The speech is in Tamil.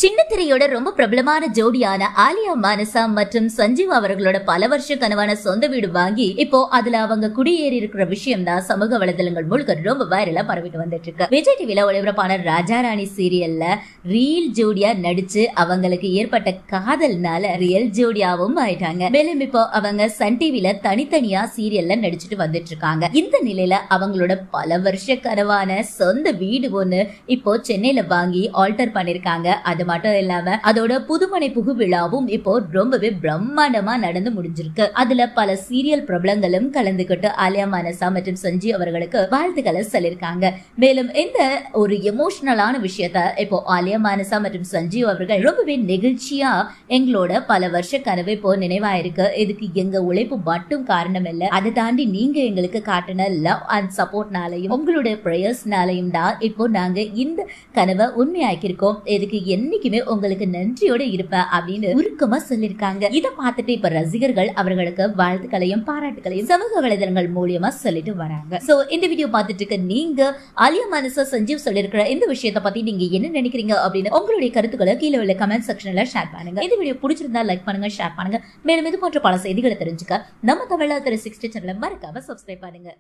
சின்ன திரையோட ரொம்ப பிரபலமான ஜோடியான ஆலியா மானசா மற்றும் சஞ்சீவ் அவர்களோட பல வருஷ கனவான சொந்த வீடு வாங்கி இப்போ அதுல அவங்க குடியேறி இருக்கிற விஷயம் தான் சமூக வலைதளங்கள் முழுக்க ரொம்ப வைரலா பரவிட்டு வந்துட்டு இருக்கு. விஜய் டிவில ஒளிபரப்பான ராஜா ராணி சீரியல்ல ரியல் ஜோடியா நடிச்சு அவங்களுக்கு ஏற்பட்ட காதல்னால ரியல் ஜோடியாவும் ஆயிட்டாங்க. மேலும் இப்போ அவங்க சன் டிவில தனித்தனியா சீரியல்ல நடிச்சுட்டு வந்துட்டு இருக்காங்க. இந்த நிலையில அவங்களோட பல வருஷ கனவான சொந்த வீடு ஒண்ணு இப்போ சென்னையில வாங்கி ஆல்டர் பண்ணிருக்காங்க. அது மட்டும் இல்லாம அதோட புதுமனை புகு விழாவும் இப்போ ரொம்பவே பிரம்மாண்டமா நடந்து முடிஞ்சிருக்கு. அதுல பல சீரியல் பிரபலங்களும் கலந்துகிட்டு ஆலியா மானசா மற்றும் சஞ்சீவ் அவர்களுக்கு வாழ்த்துக்களை சொல்லிருக்காங்க. மேலும் இந்த ஒரு எமோஷனலான விஷயத்த இப்போ ஆலியா மானசா மற்றும் சஞ்சீவ் அவர்கள் ரொம்பவே நெகிழ்ச்சியா எங்களோட பல வருஷ கனவு இப்போ நினைவாயிருக்கு. இதுக்கு எங்க உழைப்பு மட்டும் காரணம் இல்ல, அதை தாண்டி நீங்க எங்களுக்கு காட்டின லவ் அண்ட் சப்போர்ட்னாலையும் உங்களுடைய பிரேயர்ஸ்னாலையும் தான் இப்போ நாங்க இந்த கனவை உண்மையாக்கிருக்கோம். இதுக்கு என்னைக்குமே உங்களுக்கு நன்றியோட இருப்பேன் அப்படின்னு உருக்கமா சொல்லிருக்காங்க. இதை பார்த்துட்டு இப்ப ரசிகர்கள் அவர்களுக்கு வாழ்த்துக்களையும் பாராட்டுகளையும் சமூக வலைதளங்கள் மூலியமா சொல்லிட்டு வராங்க. சோ இந்த வீடியோ பார்த்துட்டு இருக்க நீங்க ஆலியா மானசா சஞ்சீவ் சொல்லிருக்கிற இந்த விஷயத்தை பத்தி நீங்க என்ன நினைக்கிறீங்க அப்படின்னு உங்களுடைய கருத்துக்களை கீழே உள்ள கமெண்ட் செக்ஷன்ல ஷேர் பண்ணுங்க. இந்த வீடியோ பிடிச்சிருந்தா லைக் பண்ணுங்க, ஷேர் பண்ணுங்க. மேலும் இது போன்ற பல செய்திகளை தெரிஞ்சுக்க நம்ம தமிழா 360 சேனலை மறக்காம சப்ஸ்கிரைப் பண்ணுங்க.